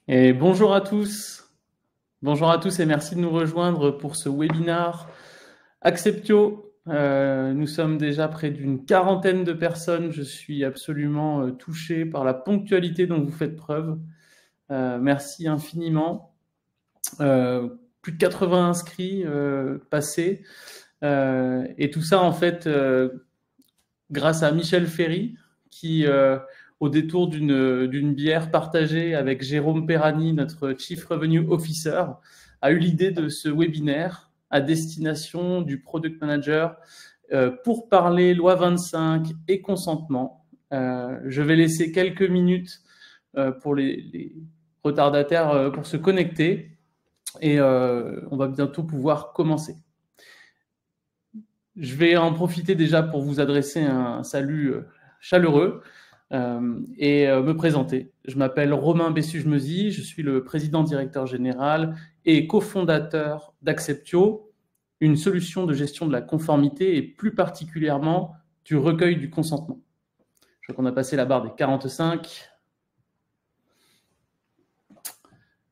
Et bonjour à tous. Bonjour à tous et merci de nous rejoindre pour ce webinaire Acceptio. Nous sommes déjà près d'une quarantaine de personnes. Je suis absolument touché par la ponctualité dont vous faites preuve. Merci infiniment. Plus de 80 inscrits passés. Et tout ça, en fait, grâce à Michel Ferry, qui, au détour d'une bière partagée avec Jérôme Perrani, notre Chief Revenue Officer, a eu l'idée de ce webinaire à destination du Product Manager pour parler loi 25 et consentement. Je vais laisser quelques minutes pour les retardataires pour se connecter et on va bientôt pouvoir commencer. Je vais en profiter déjà pour vous adresser un salut chaleureux et me présenter. Je m'appelle Romain Bessuge-Mezy, je suis le président directeur général et cofondateur d'Acceptio, une solution de gestion de la conformité et plus particulièrement du recueil du consentement. Je crois qu'on a passé la barre des 45.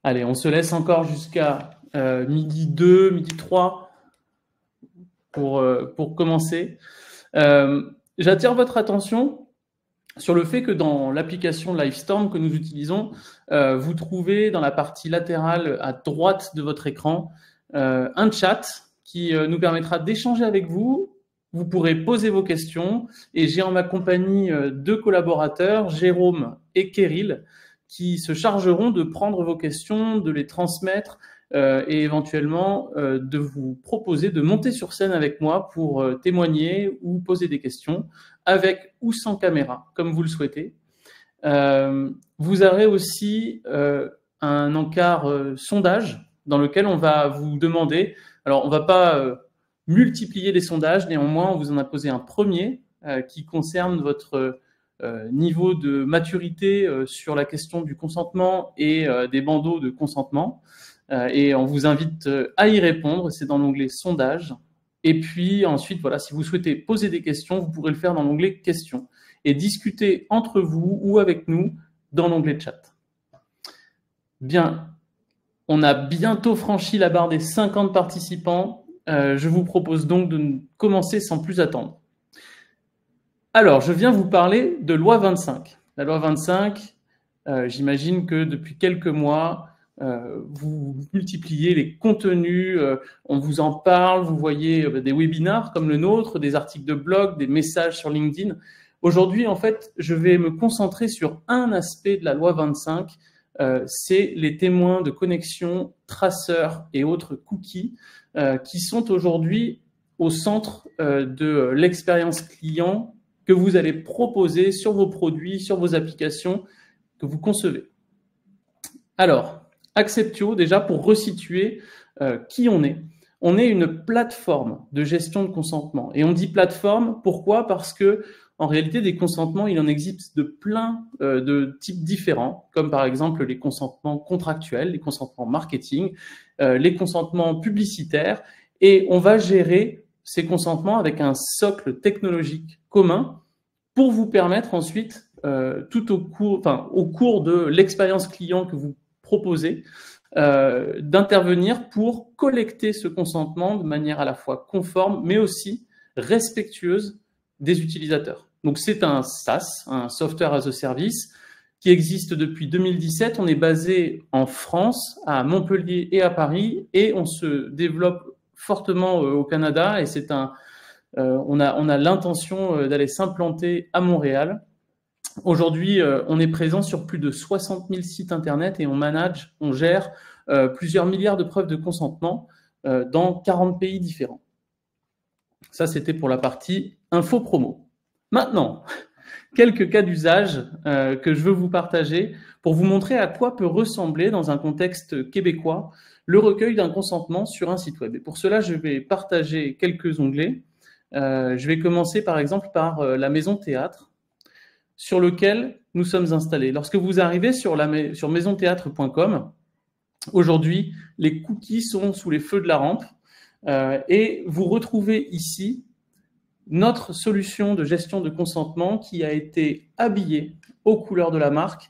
Allez, on se laisse encore jusqu'à midi 2, midi 3 pour commencer. J'attire votre attention sur le fait que dans l'application Livestorm que nous utilisons, vous trouvez dans la partie latérale à droite de votre écran un chat qui nous permettra d'échanger avec vous. Vous pourrez poser vos questions et j'ai en ma compagnie deux collaborateurs, Jérôme et Kéril, qui se chargeront de prendre vos questions, de les transmettre et éventuellement de vous proposer de monter sur scène avec moi pour témoigner ou poser des questions avec ou sans caméra, comme vous le souhaitez. Vous aurez aussi un encart sondage dans lequel on va vous demander, alors on ne va pas multiplier les sondages, néanmoins on vous en a posé un premier qui concerne votre niveau de maturité sur la question du consentement et des bandeaux de consentement. Et on vous invite à y répondre, c'est dans l'onglet sondage. Et puis ensuite, voilà, si vous souhaitez poser des questions, vous pourrez le faire dans l'onglet questions et discuter entre vous ou avec nous dans l'onglet chat. Bien, on a bientôt franchi la barre des 50 participants. Je vous propose donc de commencer sans plus attendre. Alors, je viens vous parler de loi 25. La loi 25, j'imagine que depuis quelques mois, vous multipliez les contenus, on vous en parle, vous voyez des webinars comme le nôtre, des articles de blog, des messages sur LinkedIn. Aujourd'hui, en fait, je vais me concentrer sur un aspect de la loi 25, c'est les témoins de connexion, traceurs et autres cookies qui sont aujourd'hui au centre de l'expérience client que vous allez proposer sur vos produits, sur vos applications que vous concevez. Alors, Acceptio, déjà pour resituer qui on est. On est une plateforme de gestion de consentement. Et on dit plateforme, pourquoi? Parce que en réalité, des consentements, il en existe de plein de types différents, comme par exemple les consentements contractuels, les consentements marketing, les consentements publicitaires. Et on va gérer ces consentements avec un socle technologique commun pour vous permettre ensuite, tout au cours de l'expérience client que vous proposez, d'intervenir pour collecter ce consentement de manière à la fois conforme, mais aussi respectueuse des utilisateurs. Donc c'est un SaaS, un Software as a Service, qui existe depuis 2017. On est basé en France, à Montpellier et à Paris, et on se développe fortement au Canada, et c'est on a l'intention d'aller s'implanter à Montréal. Aujourd'hui, on est présent sur plus de 60 000 sites internet et on gère plusieurs milliards de preuves de consentement dans 40 pays différents. Ça, c'était pour la partie info promo. Maintenant, quelques cas d'usage que je veux vous partager pour vous montrer à quoi peut ressembler dans un contexte québécois le recueil d'un consentement sur un site web. Et pour cela, je vais partager quelques onglets. Je vais commencer par exemple par la Maison Théâtre, sur lequel nous sommes installés. Lorsque vous arrivez sur maisontheatre.com, aujourd'hui, les cookies sont sous les feux de la rampe et vous retrouvez ici notre solution de gestion de consentement qui a été habillée aux couleurs de la marque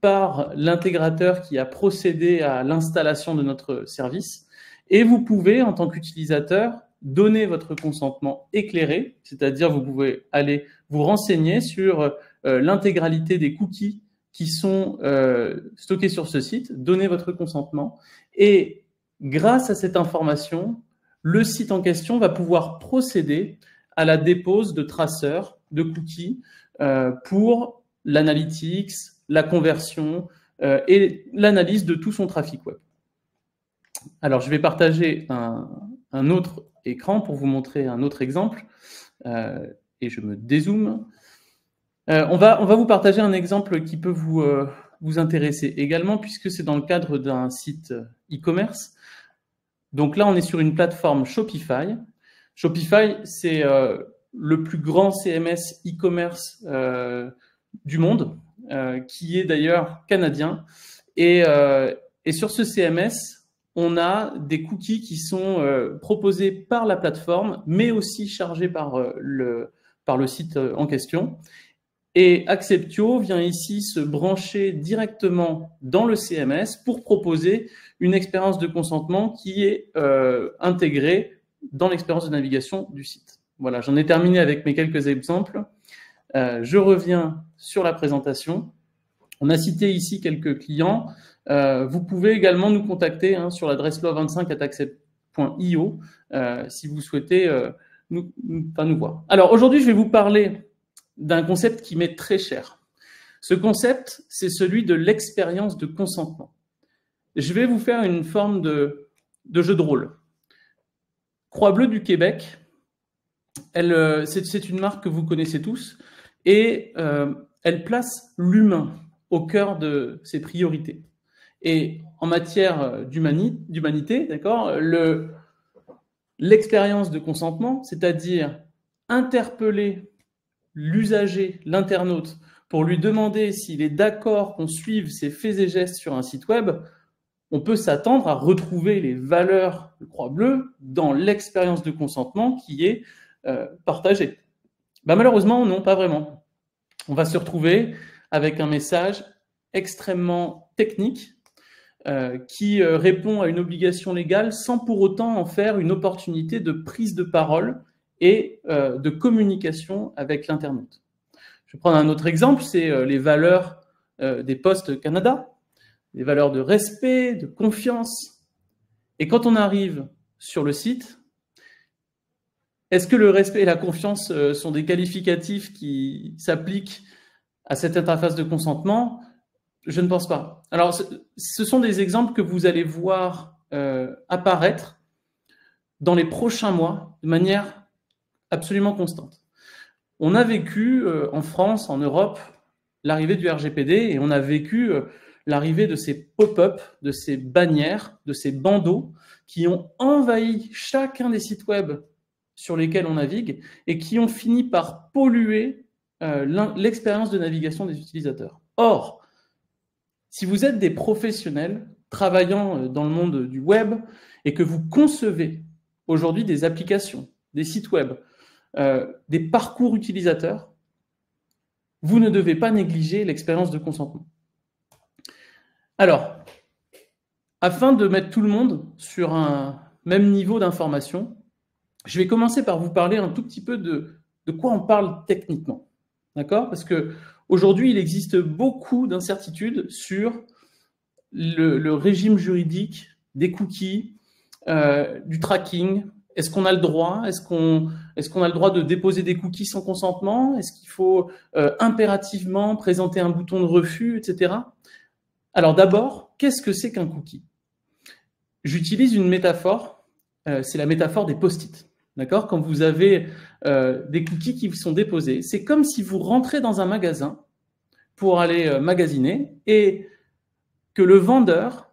par l'intégrateur qui a procédé à l'installation de notre service. Et vous pouvez, en tant qu'utilisateur, donner votre consentement éclairé, c'est-à-dire vous pouvez aller vous renseigner sur l'intégralité des cookies qui sont stockés sur ce site, donner votre consentement, et grâce à cette information, le site en question va pouvoir procéder à la dépose de traceurs, de cookies, pour l'analytics, la conversion et l'analyse de tout son trafic web. Alors, je vais partager un autre écran pour vous montrer un autre exemple, et je me dézoome. On va vous partager un exemple qui peut vous intéresser également, puisque c'est dans le cadre d'un site e-commerce. Donc là, on est sur une plateforme Shopify. Shopify, c'est le plus grand CMS e-commerce du monde, qui est d'ailleurs canadien. Et sur ce CMS, on a des cookies qui sont proposés par la plateforme, mais aussi chargés par le site en question. Et Acceptio vient ici se brancher directement dans le CMS pour proposer une expérience de consentement qui est intégrée dans l'expérience de navigation du site. Voilà, j'en ai terminé avec mes quelques exemples. Je reviens sur la présentation. On a cité ici quelques clients. Vous pouvez également nous contacter sur l'adresse law25@accept.io si vous souhaitez nous voir. Alors aujourd'hui, je vais vous parler d'un concept qui m'est très cher. Ce concept, c'est celui de l'expérience de consentement. Je vais vous faire une forme de jeu de rôle. Croix-Bleue du Québec, c'est une marque que vous connaissez tous, et elle place l'humain au cœur de ses priorités. Et en matière d'humanité, d'accord, l'expérience de consentement, c'est-à-dire interpeller l'usager, l'internaute, pour lui demander s'il est d'accord qu'on suive ses faits et gestes sur un site web, on peut s'attendre à retrouver les valeurs de Croix-Bleue dans l'expérience de consentement qui est partagée. Malheureusement, non, pas vraiment. On va se retrouver avec un message extrêmement technique qui répond à une obligation légale sans pour autant en faire une opportunité de prise de parole et de communication avec l'internaute. Je vais prendre un autre exemple, c'est les valeurs des Postes Canada, les valeurs de respect, de confiance. Et quand on arrive sur le site, est-ce que le respect et la confiance sont des qualificatifs qui s'appliquent à cette interface de consentement? Je ne pense pas. Alors, ce sont des exemples que vous allez voir apparaître dans les prochains mois de manière absolument constante. On a vécu en France, en Europe, l'arrivée du RGPD et on a vécu l'arrivée de ces pop-up, de ces bannières, de ces bandeaux qui ont envahi chacun des sites web sur lesquels on navigue et qui ont fini par polluer l'expérience de navigation des utilisateurs. Or, si vous êtes des professionnels travaillant dans le monde du web et que vous concevez aujourd'hui des applications, des sites web, des parcours utilisateurs, vous ne devez pas négliger l'expérience de consentement. Alors, afin de mettre tout le monde sur un même niveau d'information, je vais commencer par vous parler un tout petit peu de quoi on parle techniquement. D'accord? Parce qu'aujourd'hui, il existe beaucoup d'incertitudes sur le régime juridique des cookies, du tracking. Est-ce qu'on a le droit? Est-ce qu'on a le droit de déposer des cookies sans consentement? Est-ce qu'il faut impérativement présenter un bouton de refus, etc. Alors d'abord, qu'est-ce que c'est qu'un cookie? J'utilise une métaphore, c'est la métaphore des post-it. D'accord? Quand vous avez des cookies qui vous sont déposés, c'est comme si vous rentrez dans un magasin pour aller magasiner et que le vendeur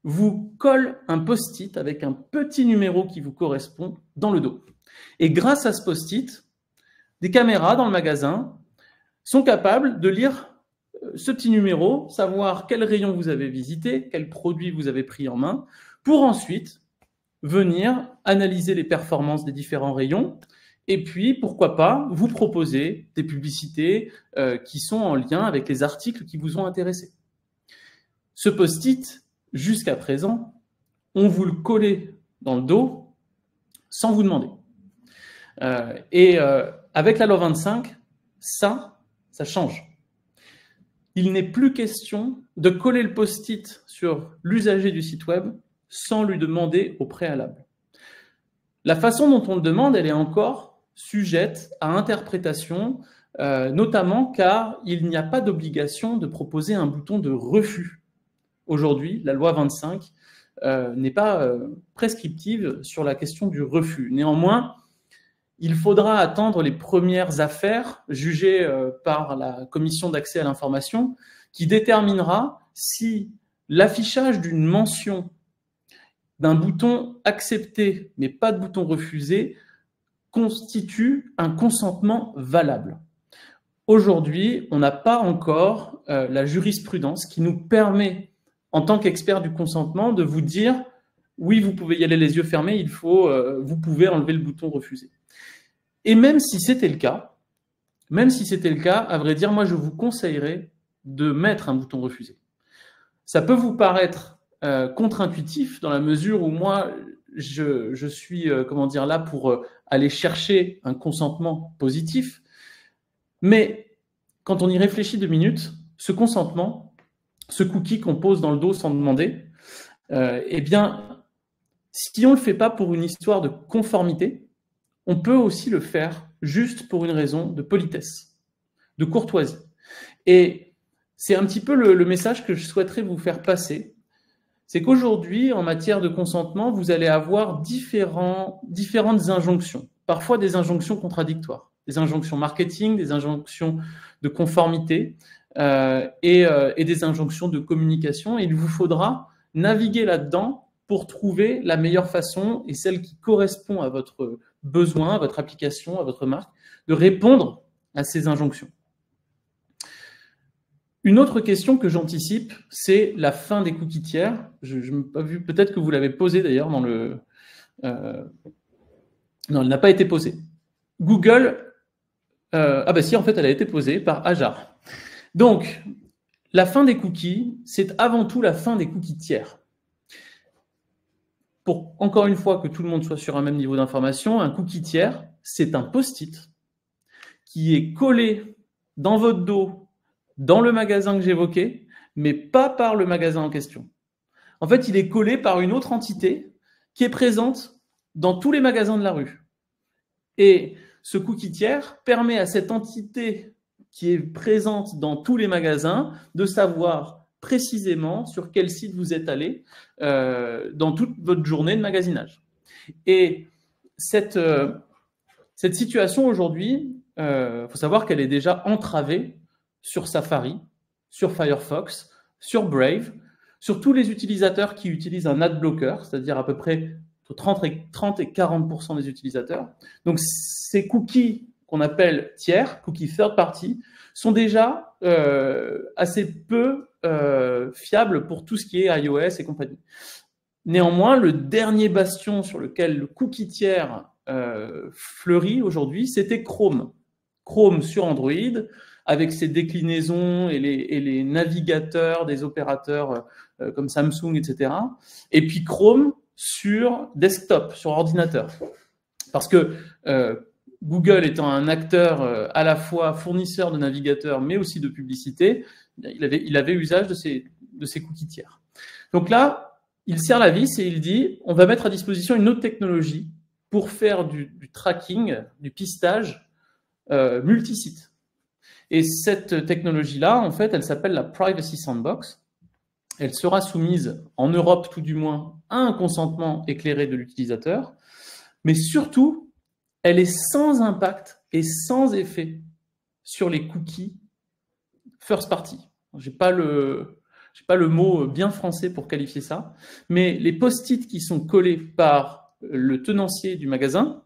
vous colle un post-it avec un petit numéro qui vous correspond dans le dos. Et grâce à ce post-it, des caméras dans le magasin sont capables de lire ce petit numéro, savoir quel rayon vous avez visité, quel produit vous avez pris en main, pour ensuite venir analyser les performances des différents rayons et puis, pourquoi pas, vous proposer des publicités qui sont en lien avec les articles qui vous ont intéressé. Ce post-it, jusqu'à présent, on vous le collait dans le dos sans vous demander. Avec la loi 25, ça change. Il n'est plus question de coller le post-it sur l'usager du site web sans lui demander au préalable. La façon dont on le demande, elle est encore sujette à interprétation, notamment car il n'y a pas d'obligation de proposer un bouton de refus. Aujourd'hui, la loi 25 n'est pas prescriptive sur la question du refus. Néanmoins, il faudra attendre les premières affaires jugées par la commission d'accès à l'information qui déterminera si l'affichage d'une mention d'un bouton accepté mais pas de bouton refusé constitue un consentement valable. Aujourd'hui, on n'a pas encore la jurisprudence qui nous permet, en tant qu'expert du consentement, de vous dire « oui, vous pouvez y aller les yeux fermés, vous pouvez enlever le bouton refusé ». Et même si c'était le cas, à vrai dire, moi je vous conseillerais de mettre un bouton refusé. Ça peut vous paraître contre-intuitif dans la mesure où moi je suis là pour aller chercher un consentement positif, mais quand on y réfléchit 2 minutes, ce consentement, ce cookie qu'on pose dans le dos sans demander, eh bien, si on ne le fait pas pour une histoire de conformité, on peut aussi le faire juste pour une raison de politesse, de courtoisie. Et c'est un petit peu le message que je souhaiterais vous faire passer. C'est qu'aujourd'hui, en matière de consentement, vous allez avoir différentes injonctions, parfois des injonctions contradictoires, des injonctions marketing, des injonctions de conformité et des injonctions de communication. Et il vous faudra naviguer là-dedans pour trouver la meilleure façon et celle qui correspond à votre besoin, à votre application, à votre marque, de répondre à ces injonctions. Une autre question que j'anticipe, c'est la fin des cookies tiers. Je n'ai pas vu, peut-être que vous l'avez posée d'ailleurs dans le... non, elle n'a pas été posée. Google... ah bah si, en fait, elle a été posée par Ajar. Donc, la fin des cookies, c'est avant tout la fin des cookies tiers. Pour, encore une fois, que tout le monde soit sur un même niveau d'information, un cookie tiers, c'est un post-it qui est collé dans votre dos, dans le magasin que j'évoquais, mais pas par le magasin en question. En fait, il est collé par une autre entité qui est présente dans tous les magasins de la rue. Et ce cookie tiers permet à cette entité qui est présente dans tous les magasins de savoir précisément sur quel site vous êtes allé dans toute votre journée de magasinage. Et cette situation aujourd'hui, faut savoir qu'elle est déjà entravée sur Safari, sur Firefox, sur Brave, sur tous les utilisateurs qui utilisent un adblocker, c'est-à-dire à peu près entre 30 et 40% des utilisateurs. Donc ces cookies qu'on appelle tiers, cookies third party, sont déjà assez peu fiables pour tout ce qui est iOS et compagnie. Néanmoins, le dernier bastion sur lequel le cookie tiers fleurit aujourd'hui, c'était Chrome. Chrome sur Android, avec ses déclinaisons et les navigateurs des opérateurs comme Samsung, etc. Et puis Chrome sur desktop, sur ordinateur. Parce que Google étant un acteur à la fois fournisseur de navigateurs, mais aussi de publicité, il avait usage de ces cookies tiers. Donc là, il serre la vis et il dit, on va mettre à disposition une autre technologie pour faire du tracking, du pistage multisite. Et cette technologie-là, en fait, elle s'appelle la Privacy Sandbox. Elle sera soumise, en Europe tout du moins, à un consentement éclairé de l'utilisateur, mais surtout, elle est sans impact et sans effet sur les cookies first party. Je n'ai pas le mot bien français pour qualifier ça, mais les post-it qui sont collés par le tenancier du magasin,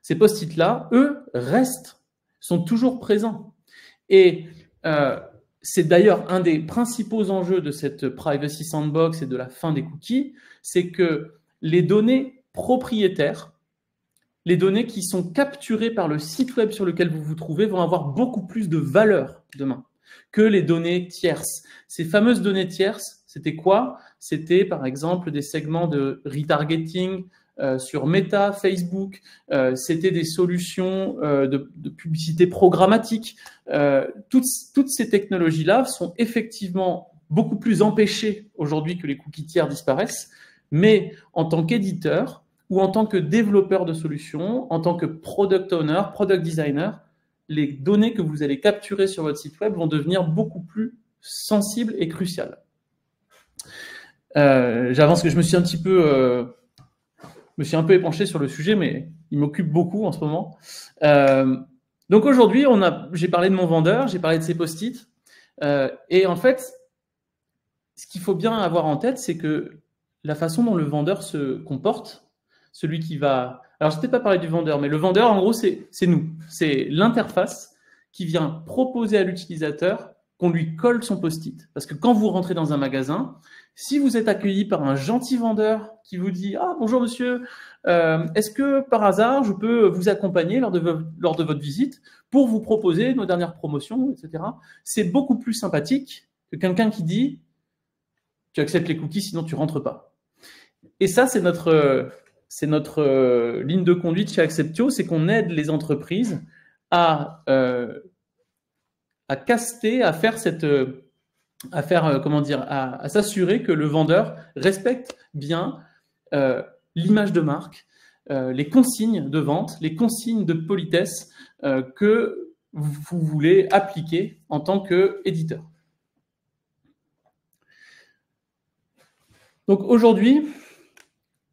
ces post-it-là, eux, restent, sont toujours présents. Et c'est d'ailleurs un des principaux enjeux de cette Privacy Sandbox et de la fin des cookies, c'est que les données propriétaires, les données qui sont capturées par le site web sur lequel vous vous trouvez vont avoir beaucoup plus de valeur demain que les données tierces. Ces fameuses données tierces, C'était quoi? C'était par exemple des segments de retargeting sur Meta, Facebook, c'était des solutions de publicité programmatique. Toutes ces technologies-là sont effectivement beaucoup plus empêchées aujourd'hui que les cookies tiers disparaissent, mais en tant qu'éditeur ou en tant que développeur de solutions, en tant que product owner, product designer, les données que vous allez capturer sur votre site web vont devenir beaucoup plus sensibles et cruciales. J'avance que je me suis un peu épanché sur le sujet, mais il m'occupe beaucoup en ce moment. Donc aujourd'hui, j'ai parlé de mon vendeur, j'ai parlé de ses post-it, et en fait, ce qu'il faut bien avoir en tête, c'est que la façon dont le vendeur se comporte, celui qui va... Alors, je ne t'ai pas parlé du vendeur, mais le vendeur, en gros, c'est nous. C'est l'interface qui vient proposer à l'utilisateur qu'on lui colle son post-it. Parce que quand vous rentrez dans un magasin, si vous êtes accueilli par un gentil vendeur qui vous dit « Ah, bonjour monsieur, est-ce que par hasard, je peux vous accompagner lors de votre visite pour vous proposer nos dernières promotions, etc. » C'est beaucoup plus sympathique que quelqu'un qui dit « Tu acceptes les cookies, sinon tu ne rentres pas. » Et ça, c'est notre ligne de conduite chez Acceptio, c'est qu'on aide les entreprises à caster, à s'assurer que le vendeur respecte bien l'image de marque, les consignes de vente, les consignes de politesse que vous voulez appliquer en tant qu'éditeur. Donc aujourd'hui,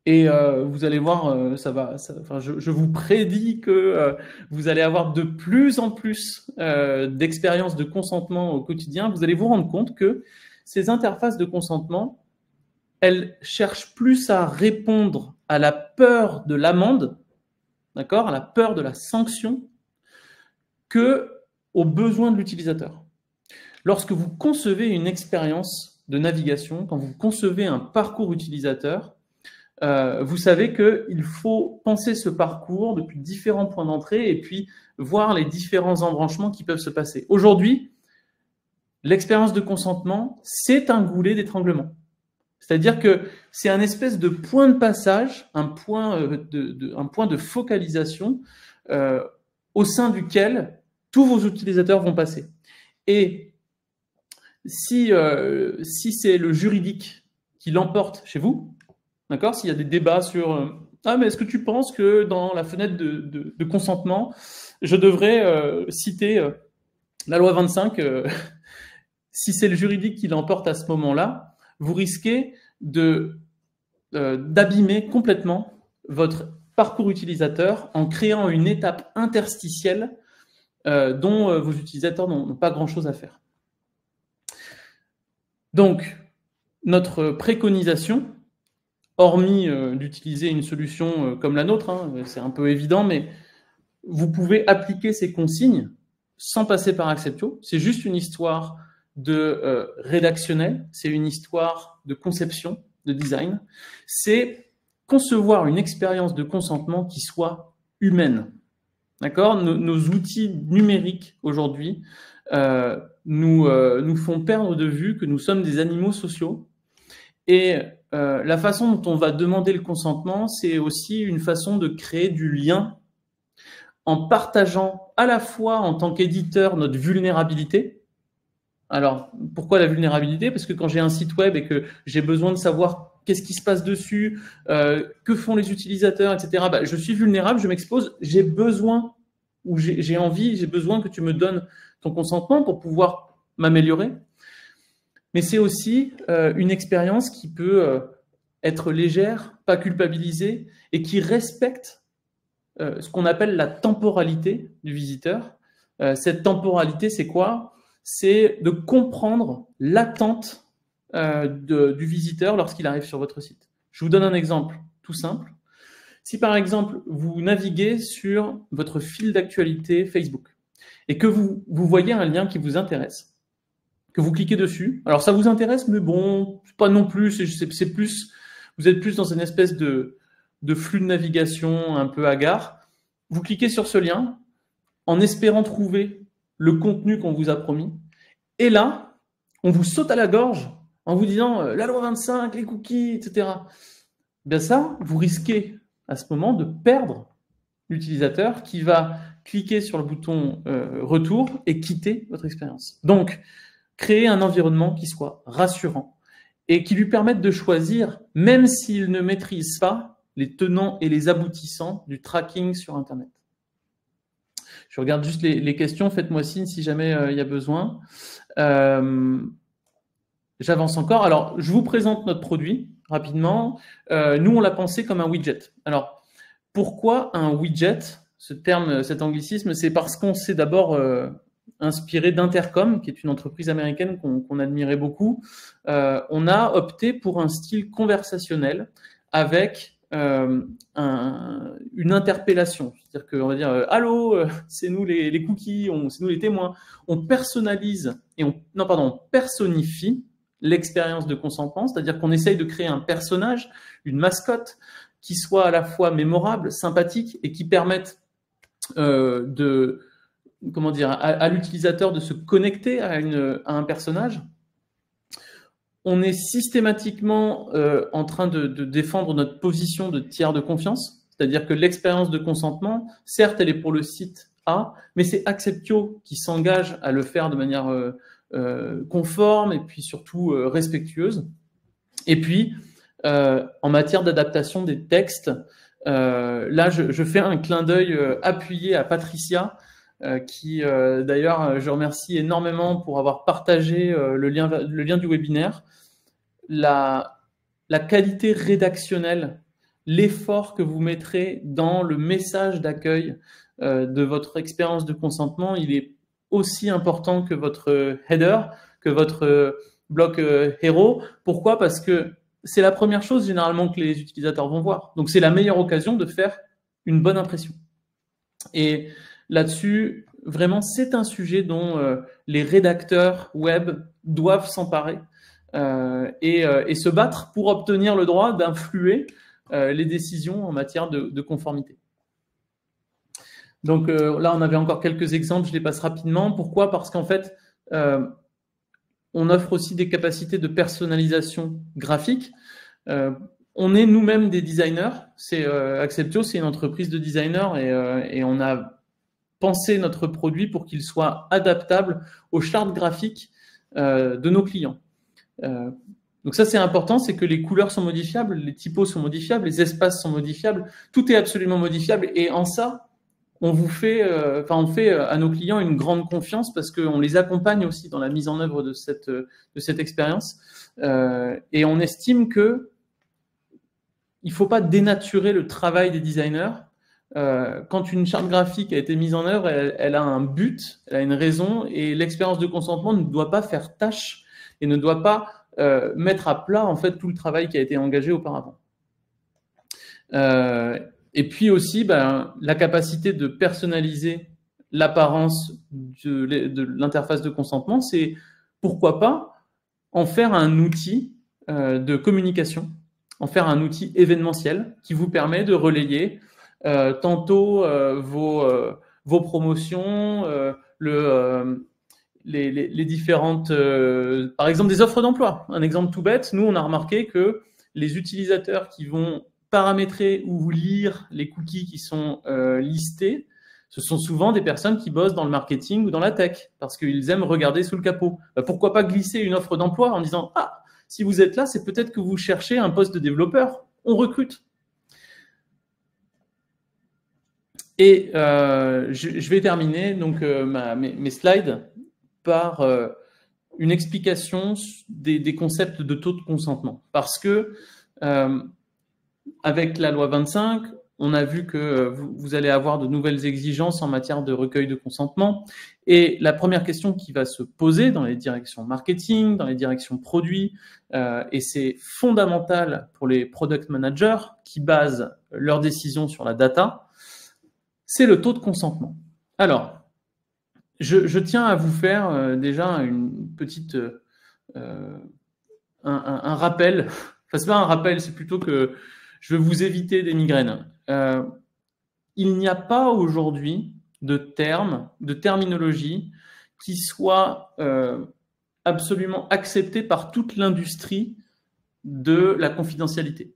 et vous allez voir, je vous prédis que vous allez avoir de plus en plus d'expériences de consentement au quotidien. Vous allez vous rendre compte que ces interfaces de consentement, elles cherchent plus à répondre à la peur de l'amende, d'accord, à la peur de la sanction, que aux besoins de l'utilisateur. Lorsque vous concevez une expérience de navigation, quand vous concevez un parcours utilisateur, vous savez qu'il faut penser ce parcours depuis différents points d'entrée et puis voir les différents embranchements qui peuvent se passer. Aujourd'hui, l'expérience de consentement, c'est un goulet d'étranglement. C'est-à-dire que c'est un espèce de point de passage, un point de focalisation au sein duquel tous vos utilisateurs vont passer. Et si c'est le juridique qui l'emporte chez vous, d'accord, s'il y a des débats sur ah, mais est-ce que tu penses que dans la fenêtre de consentement, je devrais citer la loi 25 si c'est le juridique qui l'emporte à ce moment-là, vous risquez d'abîmer complètement votre parcours utilisateur en créant une étape interstitielle dont vos utilisateurs n'ont pas grand-chose à faire. Donc, notre préconisation, hormis d'utiliser une solution comme la nôtre, hein, c'est un peu évident, mais vous pouvez appliquer ces consignes sans passer par Acceptio. C'est juste une histoire de rédactionnel, c'est une histoire de conception, de design. C'est concevoir une expérience de consentement qui soit humaine. D'accord ? Nos outils numériques aujourd'hui nous font perdre de vue que nous sommes des animaux sociaux. Et la façon dont on va demander le consentement, c'est aussi une façon de créer du lien en partageant à la fois en tant qu'éditeur notre vulnérabilité. Alors, pourquoi la vulnérabilité? Parce que quand j'ai un site web et que j'ai besoin de savoir qu'est-ce qui se passe dessus, que font les utilisateurs, etc., je suis vulnérable, je m'expose, j'ai besoin, ou j'ai envie, j'ai besoin que tu me donnes ton consentement pour pouvoir m'améliorer. Mais c'est aussi une expérience qui peut être légère, pas culpabilisée, et qui respecte ce qu'on appelle la temporalité du visiteur. Cette temporalité, c'est quoi? C'est de comprendre l'attente du visiteur lorsqu'il arrive sur votre site. Je vous donne un exemple tout simple. Si par exemple, vous naviguez sur votre fil d'actualité Facebook et que vous voyez un lien qui vous intéresse, que vous cliquez dessus, alors ça vous intéresse, mais bon, pas non plus, c'est plus, vous êtes plus dans une espèce de flux de navigation un peu hagard, vous cliquez sur ce lien en espérant trouver le contenu qu'on vous a promis, et là, on vous saute à la gorge en vous disant la loi 25, les cookies, etc. Bien ça, vous risquez à ce moment de perdre l'utilisateur qui va cliquer sur le bouton retour et quitter votre expérience. Donc, créer un environnement qui soit rassurant et qui lui permette de choisir, même s'il ne maîtrise pas les tenants et les aboutissants du tracking sur Internet. Je regarde juste les questions, faites-moi signe si jamais il y a besoin. J'avance encore. Alors, je vous présente notre produit rapidement. Nous, on l'a pensé comme un widget. Alors, pourquoi un widget? Ce terme, cet anglicisme, c'est parce qu'on s'est d'abord inspiré d'Intercom, qui est une entreprise américaine qu'on admirait beaucoup. On a opté pour un style conversationnel avec une interpellation. C'est-à-dire qu'on va dire allô, c'est nous les cookies, c'est nous les témoins. On personnalise et on personnifie l'expérience de consentement, c'est-à-dire qu'on essaye de créer un personnage, une mascotte, qui soit à la fois mémorable, sympathique et qui permette à l'utilisateur de se connecter à un personnage. On est systématiquement en train de défendre notre position de tiers de confiance, c'est-à-dire que l'expérience de consentement, certes, elle est pour le site A, mais c'est Acceptio qui s'engage à le faire de manière conforme et puis surtout respectueuse. Et puis, en matière d'adaptation des textes, là, je fais un clin d'œil appuyé à Patricia, qui, d'ailleurs, je remercie énormément pour avoir partagé le lien du webinaire. La qualité rédactionnelle, l'effort que vous mettrez dans le message d'accueil de votre expérience de consentement, il est aussi important que votre header, que votre bloc héros. Pourquoi? Parce que c'est la première chose généralement que les utilisateurs vont voir. Donc c'est la meilleure occasion de faire une bonne impression. Et là-dessus, vraiment, c'est un sujet dont les rédacteurs web doivent s'emparer et se battre pour obtenir le droit d'influer les décisions en matière de conformité. Donc là, on avait encore quelques exemples, je les passe rapidement. Pourquoi? Parce qu'en fait, on offre aussi des capacités de personnalisation graphique. On est nous-mêmes des designers. Acceptio, c'est une entreprise de designers et on a pensé notre produit pour qu'il soit adaptable aux chartes graphiques de nos clients. Donc ça, c'est important, c'est que les couleurs sont modifiables, les typos sont modifiables, les espaces sont modifiables, tout est absolument modifiable. Et en ça, on fait à nos clients une grande confiance parce qu'on les accompagne aussi dans la mise en œuvre de cette expérience. Et on estime que il ne faut pas dénaturer le travail des designers. Quand une charte graphique a été mise en œuvre, elle a un but, elle a une raison, et l'expérience de consentement ne doit pas faire tâche et ne doit pas mettre à plat en fait tout le travail qui a été engagé auparavant. Et puis aussi, la capacité de personnaliser l'apparence de l'interface de consentement, c'est pourquoi pas en faire un outil de communication, en faire un outil événementiel qui vous permet de relayer tantôt vos promotions, les différentes, par exemple des offres d'emploi. Un exemple tout bête, nous on a remarqué que les utilisateurs qui vont paramétrer ou lire les cookies qui sont listés, ce sont souvent des personnes qui bossent dans le marketing ou dans la tech, parce qu'ils aiment regarder sous le capot. Pourquoi pas glisser une offre d'emploi en disant « Ah, si vous êtes là, c'est peut-être que vous cherchez un poste de développeur, on recrute ». Et je vais terminer donc mes slides par une explication des concepts de taux de consentement. Parce que avec la loi 25, on a vu que vous allez avoir de nouvelles exigences en matière de recueil de consentement. Et la première question qui va se poser dans les directions marketing, dans les directions produits, et c'est fondamental pour les product managers qui basent leurs décisions sur la data, c'est le taux de consentement. Alors, je tiens à vous faire déjà une petite un rappel. Enfin, c'est pas un rappel, c'est plutôt que je veux vous éviter des migraines. Il n'y a pas aujourd'hui de termes, de terminologie qui soit absolument accepté par toute l'industrie de la confidentialité.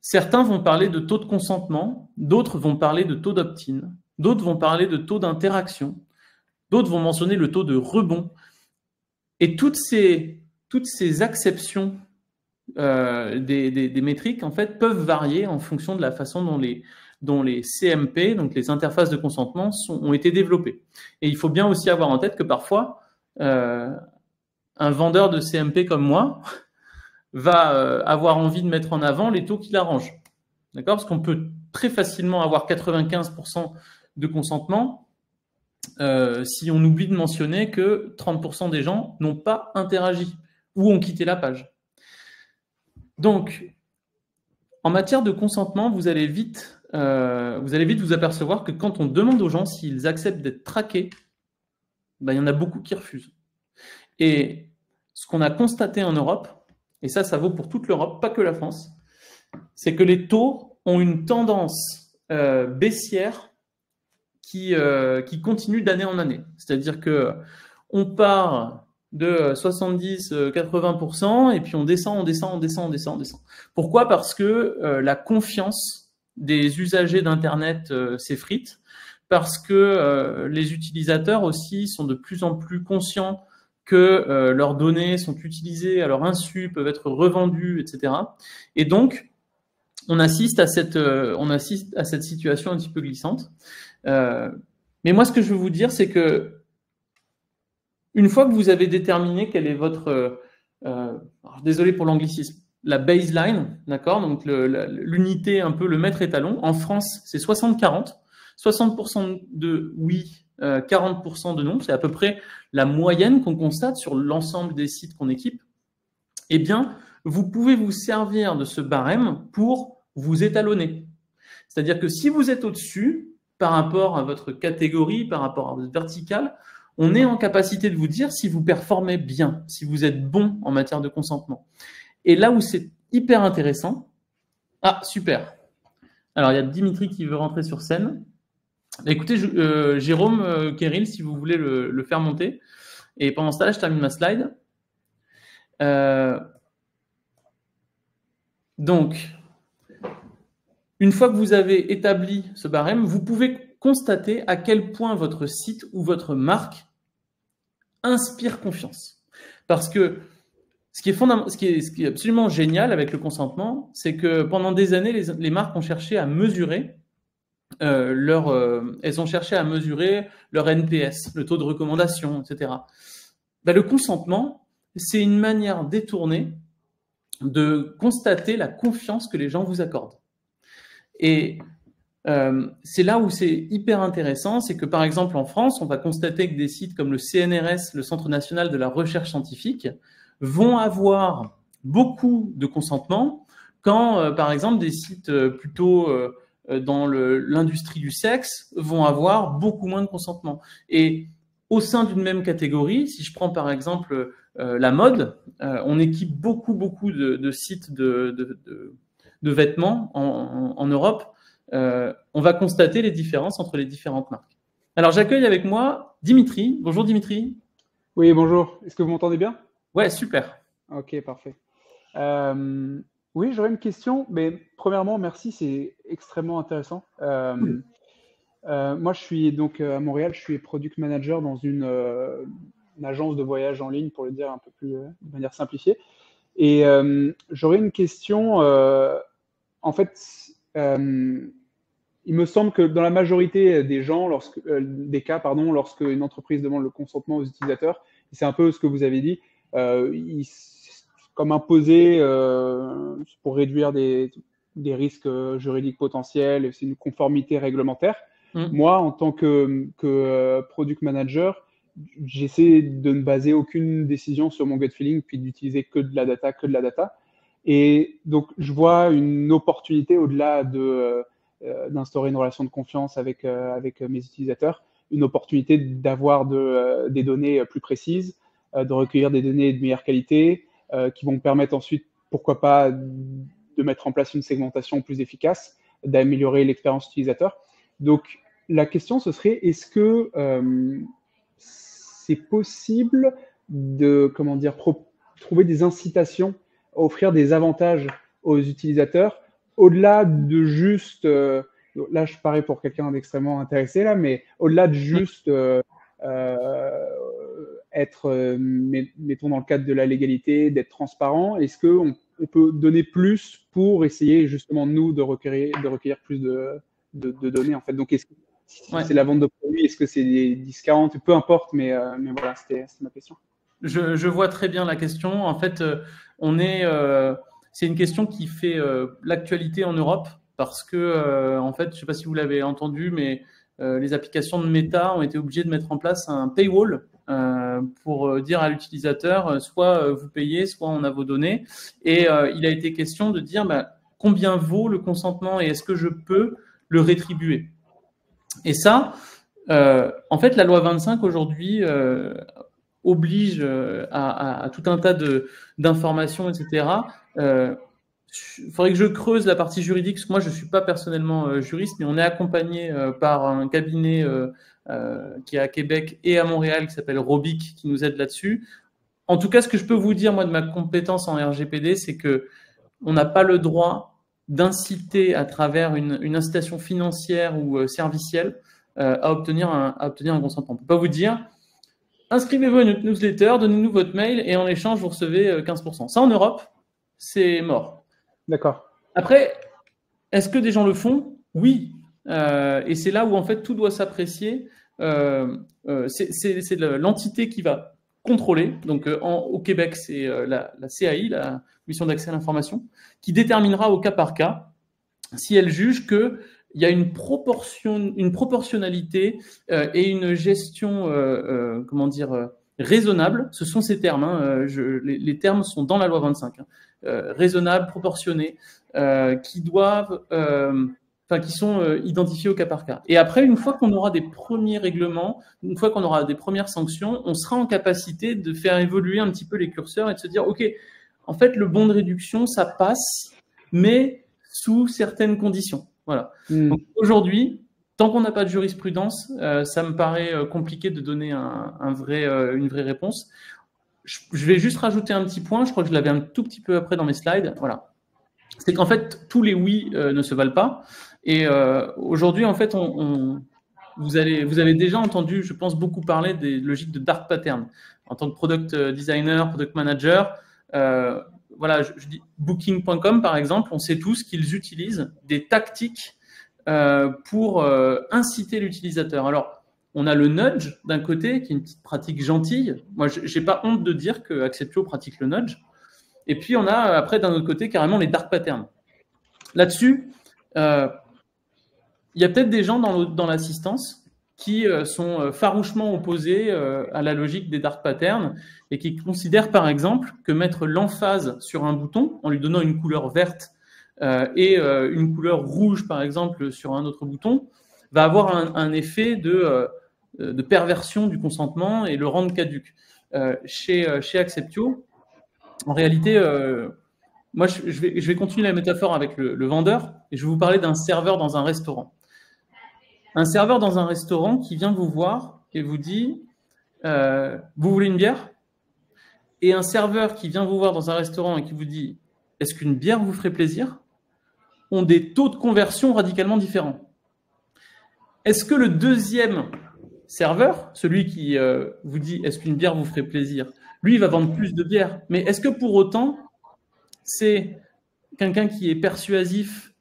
Certains vont parler de taux de consentement, d'autres vont parler de taux d'opt-in, d'autres vont parler de taux d'interaction, d'autres vont mentionner le taux de rebond. Et toutes ces acceptions des métriques, en fait, peuvent varier en fonction de la façon dont les CMP, donc les interfaces de consentement, ont été développées. Et il faut bien aussi avoir en tête que parfois, un vendeur de CMP comme moi va avoir envie de mettre en avant les taux qu'il arrange. D'accord? Parce qu'on peut très facilement avoir 95% de consentement si on oublie de mentionner que 30% des gens n'ont pas interagi ou ont quitté la page. Donc, en matière de consentement, vous allez vite vous apercevoir que quand on demande aux gens s'ils acceptent d'être traqués, ben, il y en a beaucoup qui refusent. Et ce qu'on a constaté en Europe, et ça vaut pour toute l'Europe, pas que la France, c'est que les taux ont une tendance baissière qui continue d'année en année. C'est-à-dire qu'on part de 70-80% et puis on descend. Pourquoi? Parce que la confiance des usagers d'Internet s'effrite, parce que les utilisateurs aussi sont de plus en plus conscients que leurs données sont utilisées à leur insu, peuvent être revendues, etc. Et donc, on assiste à cette situation un petit peu glissante. Mais moi, ce que je veux vous dire, c'est que une fois que vous avez déterminé quelle est votre, désolé pour l'anglicisme, la baseline, d'accord, donc l'unité, un peu le maître étalon, en France, c'est 60-40, 60% de oui, 40% de non, c'est à peu près la moyenne qu'on constate sur l'ensemble des sites qu'on équipe. Eh bien, vous pouvez vous servir de ce barème pour vous étalonner. C'est-à-dire que si vous êtes au-dessus, par rapport à votre catégorie, par rapport à votre verticale, on est en capacité de vous dire si vous performez bien, si vous êtes bon en matière de consentement. Et là où c'est hyper intéressant, ah super, alors il y a Dimitri qui veut rentrer sur scène. Écoutez, Jérôme Kéril, si vous voulez le faire monter, et pendant ce temps-là, je termine ma slide. Donc, une fois que vous avez établi ce barème, vous pouvez constater à quel point votre site ou votre marque inspire confiance. Parce que ce qui est absolument génial avec le consentement, c'est que pendant des années, les marques ont cherché à mesurer elles ont cherché à mesurer leur NPS, le taux de recommandation, etc. Ben, le consentement, c'est une manière détournée de constater la confiance que les gens vous accordent. Et c'est là où c'est hyper intéressant, c'est que par exemple en France, on va constater que des sites comme le CNRS, le Centre national de la recherche scientifique, vont avoir beaucoup de consentement quand par exemple des sites plutôt dans l'industrie du sexe vont avoir beaucoup moins de consentement. Et au sein d'une même catégorie, si je prends par exemple la mode, on équipe beaucoup de sites de vêtements en Europe. On va constater les différences entre les différentes marques. Alors, j'accueille avec moi Dimitri. Bonjour Dimitri. Oui, bonjour. Est-ce que vous m'entendez bien? Ouais, super. Ok, parfait. Oui, j'aurais une question, mais premièrement, merci, c'est extrêmement intéressant. Moi, je suis donc à Montréal, je suis product manager dans une agence de voyage en ligne, pour le dire un peu plus de manière simplifiée. Et j'aurais une question. En fait, il me semble que dans la majorité des gens, des cas, lorsque une entreprise demande le consentement aux utilisateurs, c'est un peu ce que vous avez dit, comme imposé pour réduire des risques juridiques potentiels, c'est une conformité réglementaire. Moi, en tant que product manager, j'essaie de ne baser aucune décision sur mon gut feeling, puis d'utiliser que de la data. Et donc, je vois une opportunité au-delà d'instaurer une relation de confiance avec mes utilisateurs, une opportunité d'avoir des données plus précises, de recueillir des données de meilleure qualité, qui vont me permettre ensuite, pourquoi pas, de mettre en place une segmentation plus efficace, d'améliorer l'expérience utilisateur. Donc, la question, ce serait, est-ce que c'est possible comment dire, trouver des incitations, offrir des avantages aux utilisateurs, au-delà de juste, là je parais pour quelqu'un d'extrêmement intéressé là, mais au-delà de juste être, mettons dans le cadre de la légalité, d'être transparent, est-ce qu'on peut donner plus pour essayer justement nous de recueillir plus de données en fait. Donc est-ce que c'est la vente de produits, est-ce que c'est des discounts, peu importe, mais voilà, c'était ma question. Je vois très bien la question. En fait, c'est une question qui fait l'actualité en Europe parce que, en fait, je ne sais pas si vous l'avez entendu, mais les applications de Meta ont été obligées de mettre en place un paywall pour dire à l'utilisateur, soit vous payez, soit on a vos données. Et il a été question de dire combien vaut le consentement et est-ce que je peux le rétribuer. Et ça, en fait, la loi 25 aujourd'hui oblige à tout un tas d'informations, etc. Il faudrait que je creuse la partie juridique, parce que moi, je ne suis pas personnellement juriste, mais on est accompagné par un cabinet qui est à Québec et à Montréal, qui s'appelle Robic, qui nous aide là-dessus. En tout cas, ce que je peux vous dire, moi, de ma compétence en RGPD, c'est qu'on n'a pas le droit d'inciter à travers une incitation financière ou servicielle à obtenir un consentement. On ne peut pas vous dire inscrivez-vous à notre newsletter, donnez-nous votre mail et en échange, vous recevez 15%. Ça, en Europe, c'est mort. D'accord. Après, est-ce que des gens le font? Oui. Et c'est là où, en fait, tout doit s'apprécier. C'est l'entité qui va contrôler. Donc, au Québec, c'est la CAI, la Commission d'accès à l'information, qui déterminera au cas par cas si elle juge que il y a une proportionnalité et une gestion, raisonnable. Ce sont ces termes. Hein, les termes sont dans la loi 25. Hein, raisonnable, proportionné, qui sont identifiés au cas par cas. Et après, une fois qu'on aura des premiers règlements, une fois qu'on aura des premières sanctions, on sera en capacité de faire évoluer un petit peu les curseurs et de se dire, OK, en fait, le bon de réduction, ça passe, mais sous certaines conditions. Voilà. Donc aujourd'hui, tant qu'on n'a pas de jurisprudence, ça me paraît compliqué de donner une vraie réponse. Je vais juste rajouter un petit point, je crois que je l'avais un tout petit peu après dans mes slides. Voilà. C'est qu'en fait, tous les oui ne se valent pas. Et aujourd'hui, en fait, vous avez déjà entendu, je pense, beaucoup parler des logiques de dark pattern. En tant que product designer, product manager, voilà, je dis Booking.com, par exemple, on sait tous qu'ils utilisent des tactiques pour inciter l'utilisateur. Alors, on a le nudge d'un côté, qui est une petite pratique gentille. Moi, je n'ai pas honte de dire que Acceptio pratique le nudge. Et puis, on a après, d'un autre côté, carrément les dark patterns. Là-dessus, il y a peut-être des gens dans l'assistance qui sont farouchement opposés à la logique des dark patterns et qui considèrent par exemple que mettre l'emphase sur un bouton en lui donnant une couleur verte et une couleur rouge par exemple sur un autre bouton va avoir un effet de perversion du consentement et le rendre caduque. Chez Acceptio, en réalité, moi je vais continuer la métaphore avec le vendeur et je vais vous parler d'un serveur dans un restaurant. Un serveur dans un restaurant qui vient vous voir et vous dit vous voulez une bière? Et un serveur qui vient vous voir dans un restaurant et qui vous dit est-ce qu'une bière vous ferait plaisir? Ont des taux de conversion radicalement différents. Est-ce que le deuxième serveur, celui qui vous dit est-ce qu'une bière vous ferait plaisir, lui il va vendre plus de bières, mais est-ce que pour autant c'est quelqu'un qui est persuasif,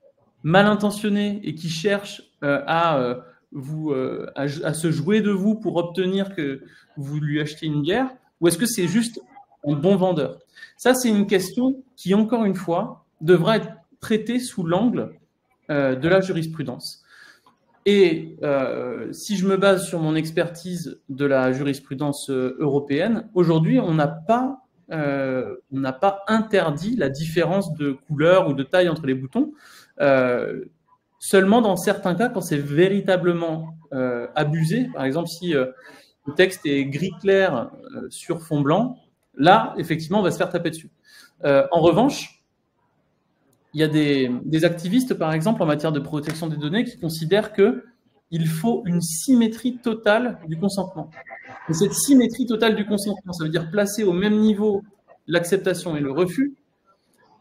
mal intentionné et qui cherche à se jouer de vous pour obtenir que vous lui achetiez une bière, ou est-ce que c'est juste un bon vendeur? Ça, c'est une question qui, encore une fois, devra être traitée sous l'angle de la jurisprudence. Et si je me base sur mon expertise de la jurisprudence européenne, aujourd'hui, on n'a pas interdit la différence de couleur ou de taille entre les boutons. Seulement dans certains cas, quand c'est véritablement abusé, par exemple si le texte est gris clair sur fond blanc, là, effectivement, on va se faire taper dessus. En revanche, il y a des activistes, par exemple, en matière de protection des données, qui considèrent qu'il il faut une symétrie totale du consentement. Et cette symétrie totale du consentement, ça veut dire placer au même niveau l'acceptation et le refus,